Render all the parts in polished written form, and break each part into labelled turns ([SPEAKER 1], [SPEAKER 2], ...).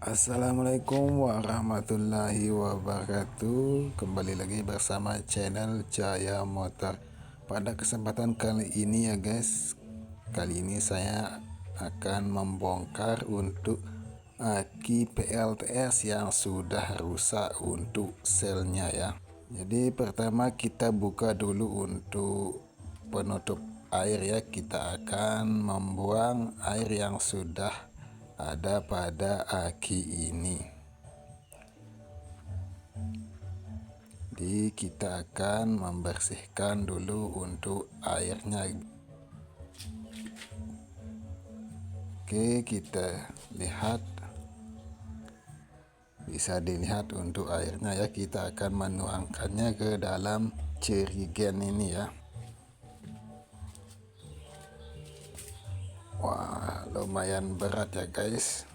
[SPEAKER 1] Assalamualaikum warahmatullahi wabarakatuh. Kembali lagi bersama channel Jaya Motor. Pada kesempatan kali ini ya guys, kali ini saya akan membongkar untuk aki PLTS yang sudah rusak untuk selnya ya. Jadi pertama kita buka dulu untuk penutup air ya. Kita akan membuang air yang sudah ada pada aki ini. Jadi kita akan membersihkan dulu untuk airnya. Oke, kita lihat, bisa dilihat untuk airnya ya. Kita akan menuangkannya ke dalam jerigen ini ya. Wah, lumayan berat ya guys.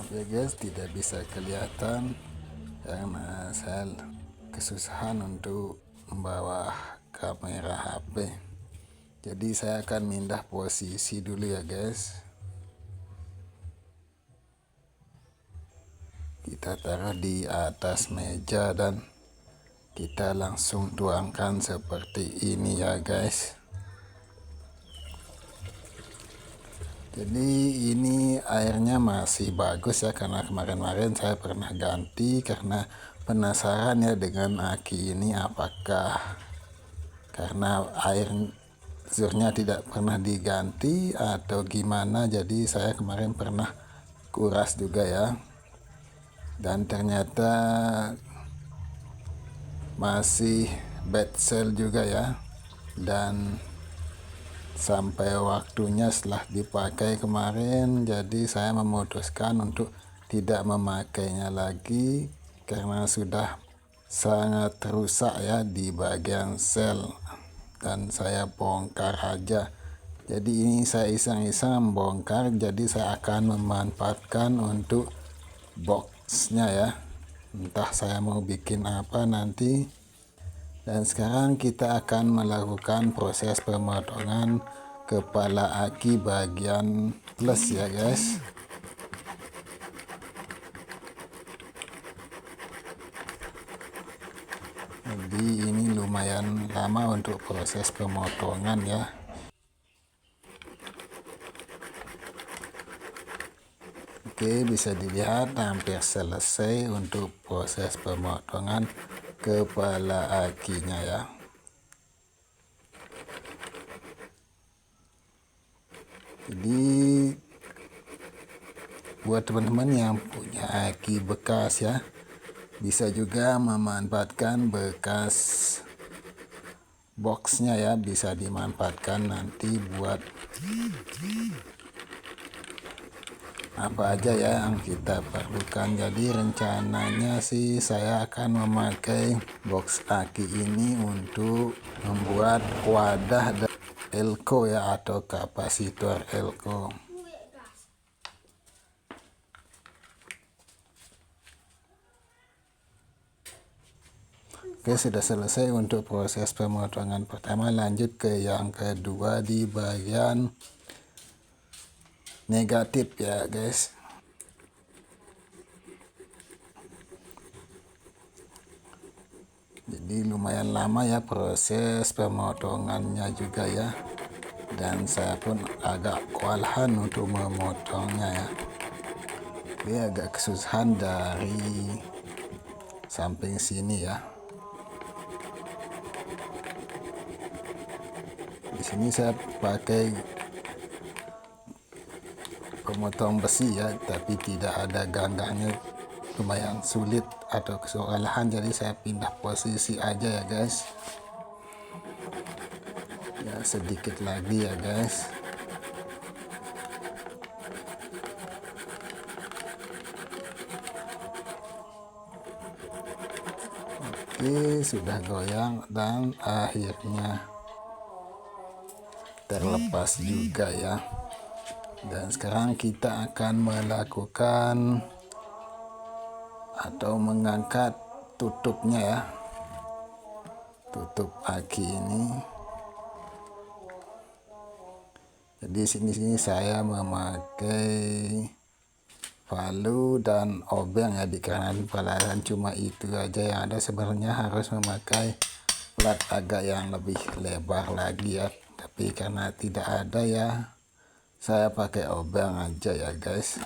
[SPEAKER 1] Ya guys, tidak bisa kelihatan karena saya kesusahan untuk membawa kamera HP. Jadi saya akan pindah posisi dulu ya guys. Kita taruh di atas meja dan kita langsung tuangkan seperti ini ya guys. Jadi ini airnya masih bagus ya, karena kemarin-kemarin saya pernah ganti karena penasaran ya dengan aki ini, apakah karena air zurnya tidak pernah diganti atau gimana. Jadi saya kemarin pernah kuras juga ya, dan ternyata masih bad sell juga ya. Dan sampai waktunya setelah dipakai kemarin, jadi saya memutuskan untuk tidak memakainya lagi karena sudah sangat rusak ya di bagian sel, dan saya bongkar aja. Jadi ini saya iseng-iseng membongkar, jadi saya akan memanfaatkan untuk boxnya ya. Entah saya mau bikin apa nanti. Dan sekarang kita akan melakukan proses pemotongan kepala aki bagian plus ya guys. Jadi ini lumayan lama untuk proses pemotongan ya. Oke, bisa dilihat hampir selesai untuk proses pemotongan kepala akinya ya. Jadi buat teman-teman yang punya aki bekas ya, bisa juga memanfaatkan bekas boxnya ya, bisa dimanfaatkan nanti buat apa aja ya yang kita perlukan. Jadi rencananya sih saya akan memakai box aki ini untuk membuat wadah dan elko ya, atau kapasitor elko. Oke, sudah selesai untuk proses pemotongan pertama. Lanjut ke yang kedua di bagian negatif ya guys. Jadi lumayan lama ya proses pemotongannya juga ya, dan saya pun agak kewalahan untuk memotongnya ya. Ini agak kesusahan dari samping sini ya. Di sini saya pakai pemotong besi ya, tapi tidak ada ganggangnya, lumayan sulit atau kewalahan, jadi saya pindah posisi aja ya guys. Ya sedikit lagi ya guys. Oke, sudah goyang dan akhirnya terlepas juga ya. Dan sekarang kita akan melakukan atau mengangkat tutupnya ya, tutup aki ini. Jadi sini saya memakai palu dan obeng ya, dikarenakan pelajaran cuma itu aja yang ada. Sebenarnya harus memakai plat agak yang lebih lebar lagi ya, tapi karena tidak ada ya saya pakai obeng aja ya guys.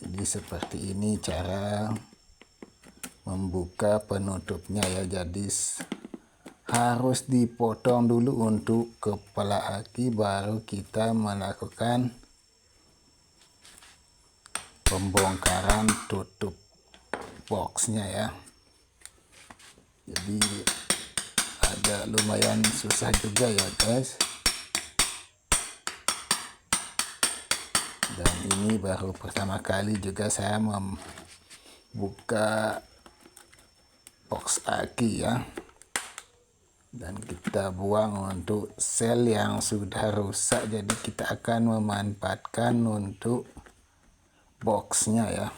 [SPEAKER 1] Jadi seperti ini cara membuka penutupnya ya. Jadi harus dipotong dulu untuk kepala aki, baru kita melakukan pembongkaran tutup boxnya ya. Jadi agak lumayan susah juga ya guys. Dan ini baru pertama kali juga saya membuka box aki ya. Dan kita buang untuk sel yang sudah rusak, jadi kita akan memanfaatkan untuk boxnya ya.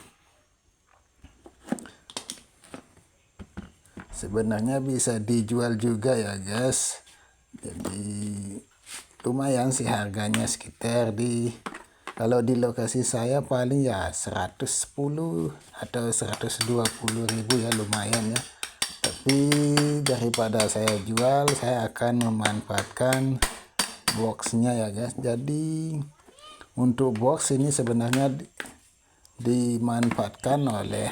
[SPEAKER 1] Sebenarnya bisa dijual juga ya guys, jadi lumayan sih harganya, sekitar kalau di lokasi saya paling ya 110 atau 120 ribu ya, lumayan ya. Tapi daripada saya jual, saya akan memanfaatkan boxnya ya guys. Jadi untuk box ini sebenarnya dimanfaatkan oleh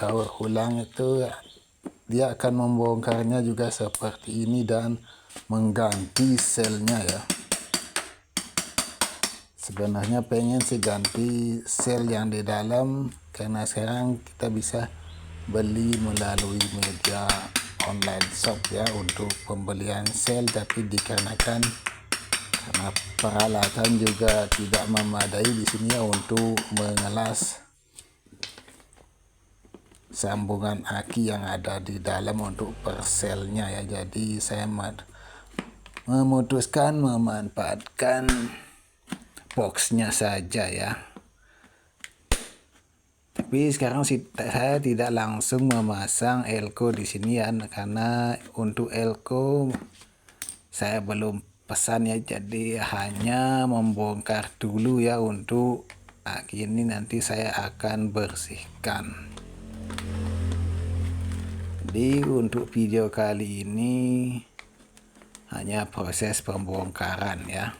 [SPEAKER 1] daur ulang itu, dia akan membongkarnya juga seperti ini dan mengganti selnya ya. Sebenarnya pengen sih ganti sel yang di dalam, karena sekarang kita bisa beli melalui media online shop ya untuk pembelian sel, tapi dikarenakan karena peralatan juga tidak memadai di sini ya untuk mengelas sambungan aki yang ada di dalam untuk perselnya ya. Jadi saya memutuskan memanfaatkan boxnya saja ya. Tapi sekarang saya tidak langsung memasang elko di sini ya, karena untuk elko saya belum pesan ya. Jadi hanya membongkar dulu ya untuk aki ini, nanti saya akan bersihkan. Jadi untuk video kali ini hanya proses pembongkaran ya.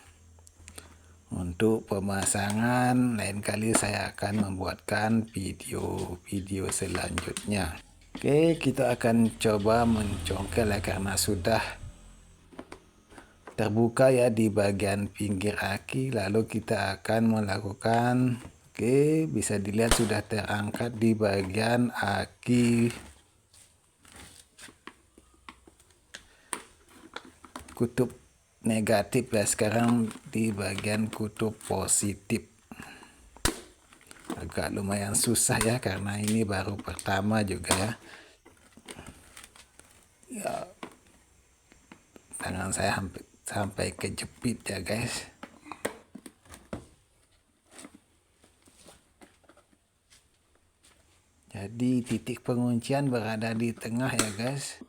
[SPEAKER 1] Untuk pemasangan lain kali saya akan membuatkan video selanjutnya. Oke, kita akan coba mencongkel ya, karena sudah terbuka ya di bagian pinggir aki. Lalu kita akan melakukan, oke, bisa dilihat sudah terangkat di bagian aki kutub negatif ya. Sekarang di bagian kutub positif. Agak lumayan susah ya, karena ini baru pertama juga ya. Ya, tangan saya sampai kejepit ya guys. Jadi titik penguncian berada di tengah ya guys.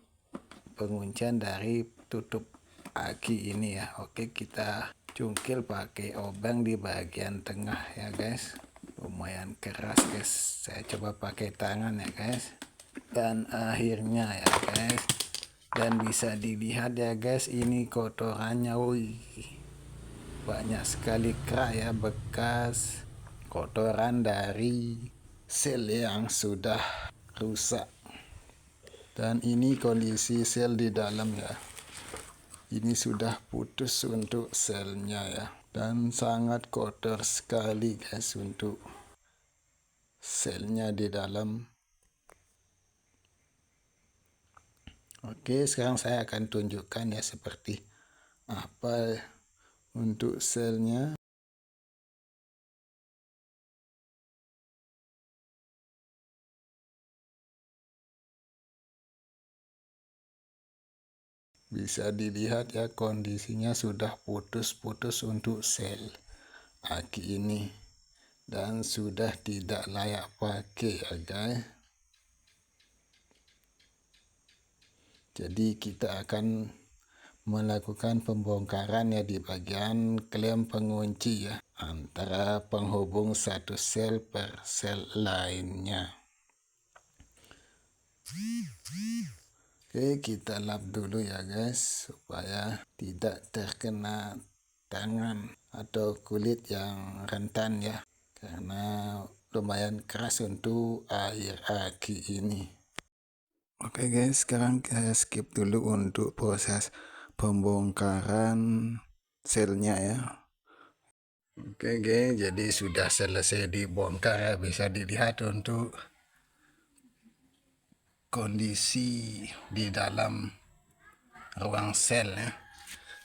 [SPEAKER 1] Penguncian dari tutup aki ini ya. Oke, kita cungkil pakai obeng di bagian tengah ya guys. Lumayan keras guys, saya coba pakai tangan ya guys. Dan akhirnya ya guys, dan bisa dilihat ya guys, ini kotorannya, wih, banyak sekali kerak ya, bekas kotoran dari sel yang sudah rusak. Dan ini kondisi sel di dalam ya. Ini sudah putus untuk selnya ya. Dan sangat kotor sekali guys untuk selnya di dalam. Oke, sekarang saya akan tunjukkan ya seperti apa untuk selnya. Bisa dilihat ya, kondisinya sudah putus-putus untuk sel aki ini dan sudah tidak layak pakai ya guys. Jadi kita akan melakukan pembongkaran ya di bagian klem pengunci ya, antara penghubung satu sel per sel lainnya. Oke, kita lap dulu ya guys, supaya tidak terkena tangan atau kulit yang rentan ya, karena lumayan keras untuk air aki ini. Oke guys, sekarang kita skip dulu untuk proses pembongkaran selnya ya. Oke guys, jadi sudah selesai dibongkar ya, bisa dilihat untuk kondisi di dalam ruang sel ya.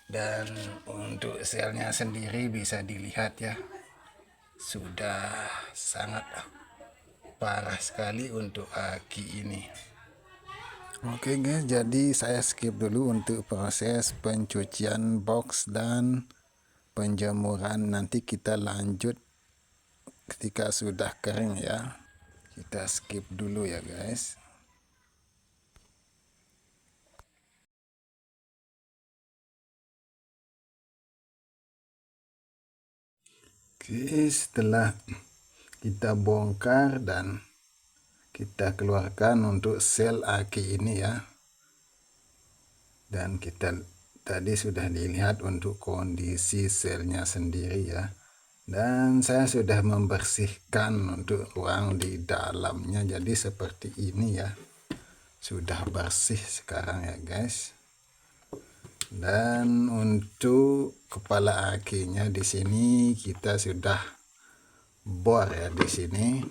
[SPEAKER 1] Dan untuk selnya sendiri bisa dilihat ya, sudah sangat parah sekali untuk aki ini. Oke guys, jadi saya skip dulu untuk proses pencucian box dan penjemuran. Nanti kita lanjut ketika sudah kering ya. Kita skip dulu ya guys. Oke, setelah kita bongkar dan kita keluarkan untuk sel aki ini ya, dan kita tadi sudah dilihat untuk kondisi selnya sendiri ya, dan saya sudah membersihkan untuk ruang di dalamnya, jadi seperti ini ya, sudah bersih sekarang ya guys. Dan untuk kepala akinya di sini kita sudah bor ya di sini.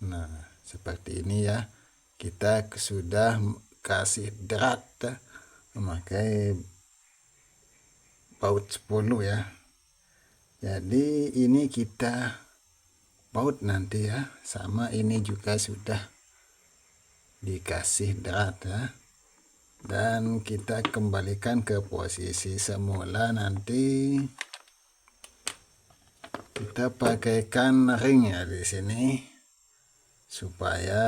[SPEAKER 1] Nah, seperti ini ya. Kita sudah kasih drat memakai baut 10 ya. Jadi ini kita baut nanti ya. Sama ini juga sudah dikasih drat ya. Dan kita kembalikan ke posisi semula. Nanti kita pakaikan ring ya di sini supaya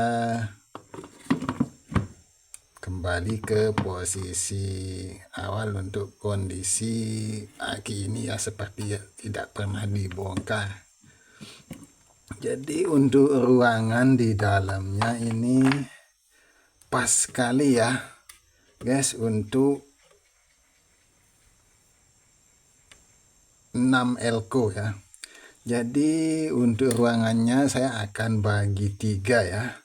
[SPEAKER 1] kembali ke posisi awal untuk kondisi aki ini ya, seperti ya, tidak pernah dibongkar. Jadi untuk ruangan di dalamnya ini pas sekali ya guys, untuk 6 elko ya. Jadi untuk ruangannya saya akan bagi 3 ya.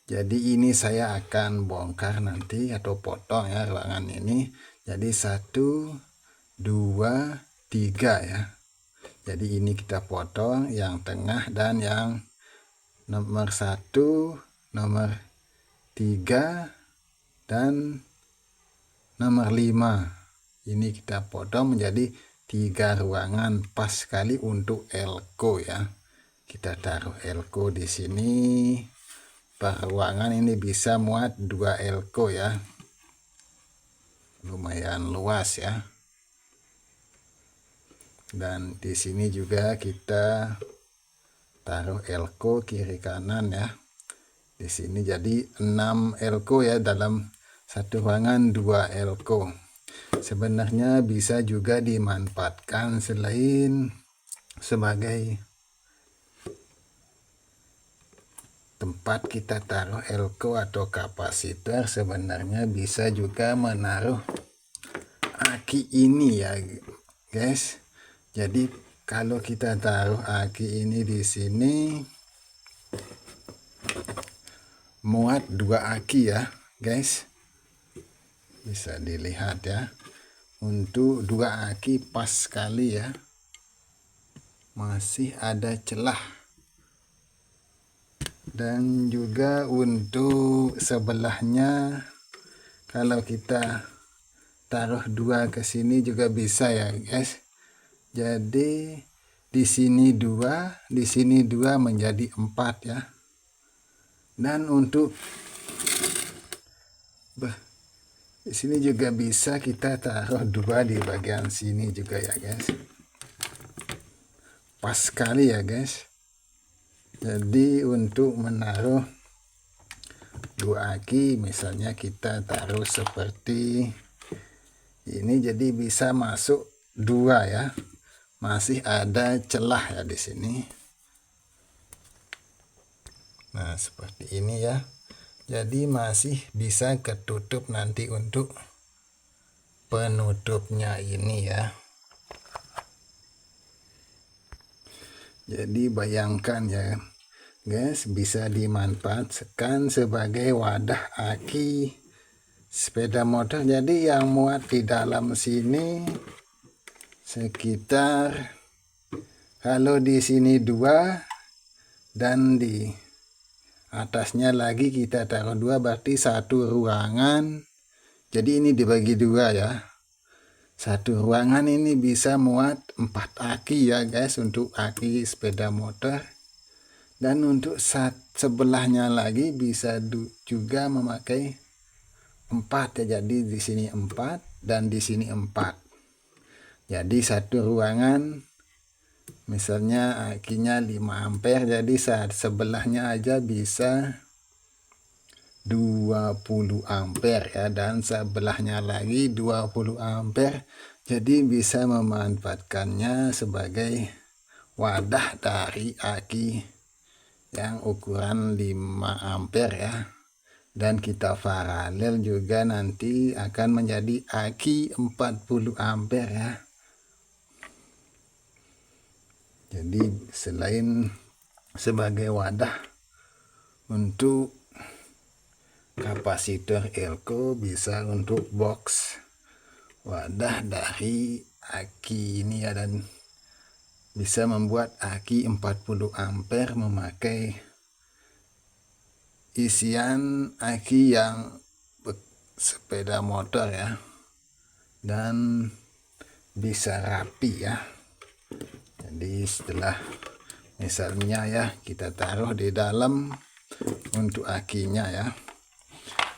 [SPEAKER 1] Jadi ini saya akan bongkar nanti atau potong ya ruangan ini. Jadi 1, 2, 3 ya. Jadi ini kita potong yang tengah dan yang nomor 1, nomor 3 dan nomor 5. Ini kita potong menjadi 3 ruangan, pas sekali untuk elko ya. Kita taruh elko di sini. Per ruangan ini bisa muat 2 elko ya. Lumayan luas ya. Dan di sini juga kita taruh elko kiri kanan ya. Di sini jadi 6 elko ya, dalam satu ruangan 2 elko. Sebenarnya bisa juga dimanfaatkan selain sebagai tempat kita taruh elko atau kapasitor, sebenarnya bisa juga menaruh aki ini ya guys. Jadi kalau kita taruh aki ini di sini muat 2 aki ya guys. Bisa dilihat ya. Untuk 2 aki pas sekali ya. Masih ada celah. Dan juga untuk sebelahnya, kalau kita taruh 2 ke sini juga bisa ya guys. Jadi di sini 2, di sini 2 menjadi 4 ya. Dan untuk Di sini juga bisa kita taruh 2 di bagian sini juga ya guys. Pas sekali ya guys. Jadi untuk menaruh 2 aki, misalnya kita taruh seperti ini, jadi bisa masuk 2 ya. Masih ada celah ya di sini. Nah, seperti ini ya. Jadi masih bisa ketutup nanti untuk penutupnya ini ya. Jadi bayangkan ya guys, bisa dimanfaatkan sebagai wadah aki sepeda motor. Jadi yang muat di dalam sini sekitar, kalau di sini 2 dan di atasnya lagi kita taruh 2, berarti 1 ruangan. Jadi ini dibagi 2 ya. 1 ruangan ini bisa muat 4 aki ya guys, untuk aki sepeda motor. Dan untuk sebelahnya lagi bisa juga memakai 4 ya. Jadi di sini 4 dan di sini 4. Jadi 1 ruangan misalnya akinya 5 ampere, jadi saat sebelahnya aja bisa 20 ampere ya, dan sebelahnya lagi 20 ampere. Jadi bisa memanfaatkannya sebagai wadah dari aki yang ukuran 5 ampere ya. Dan kita paralel juga nanti akan menjadi aki 40 ampere ya. Jadi selain sebagai wadah untuk kapasitor elko, bisa untuk box wadah dari aki ini ya, dan bisa membuat aki 40 ampere memakai isian aki yang sepeda motor ya, dan bisa rapi ya. Jadi setelah misalnya ya kita taruh di dalam untuk akinya ya,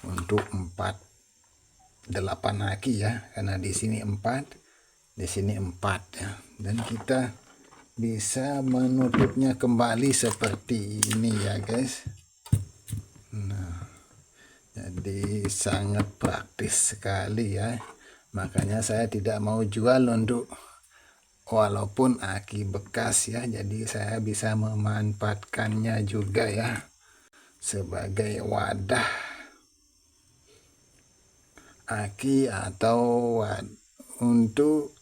[SPEAKER 1] untuk 8 aki ya, karena di sini 4, di sini 4 ya, dan kita bisa menutupnya kembali seperti ini ya guys. Nah, jadi sangat praktis sekali ya, makanya saya tidak mau jual untuk walaupun aki bekas ya. Jadi saya bisa memanfaatkannya juga ya sebagai wadah aki atau untuk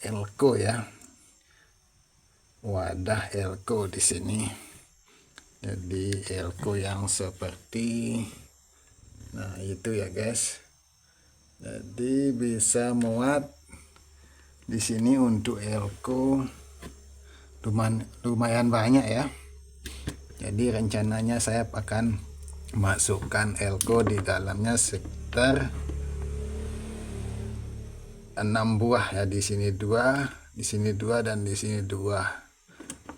[SPEAKER 1] elko ya, wadah elko di sini. Jadi elko yang seperti, nah itu ya guys. Jadi bisa muat di sini untuk elko lumayan banyak ya. Jadi rencananya saya akan masukkan elko di dalamnya sekitar 6 buah ya. Di sini 2, di sini 2, dan di sini 2.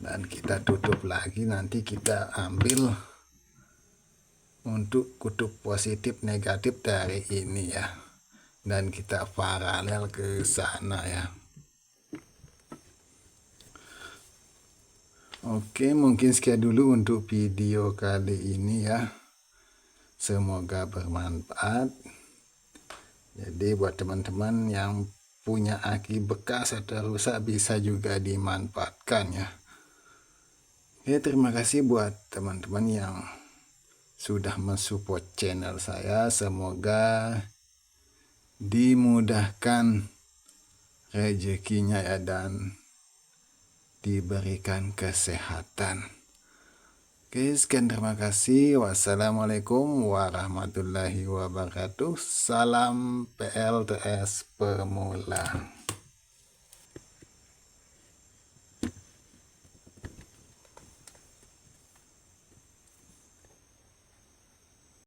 [SPEAKER 1] Dan kita tutup lagi, nanti kita ambil untuk kutub positif negatif dari ini ya, dan kita paralel ke sana ya. Oke, mungkin sekian dulu untuk video kali ini ya. Semoga bermanfaat. Jadi buat teman-teman yang punya aki bekas atau rusak, bisa juga dimanfaatkan ya. Oke, terima kasih buat teman-teman yang sudah mensupport channel saya. Semoga dimudahkan rezekinya ya, dan diberikan kesehatan. Oke, sekian, terima kasih. Wassalamualaikum warahmatullahi wabarakatuh. Salam PLTS pemula.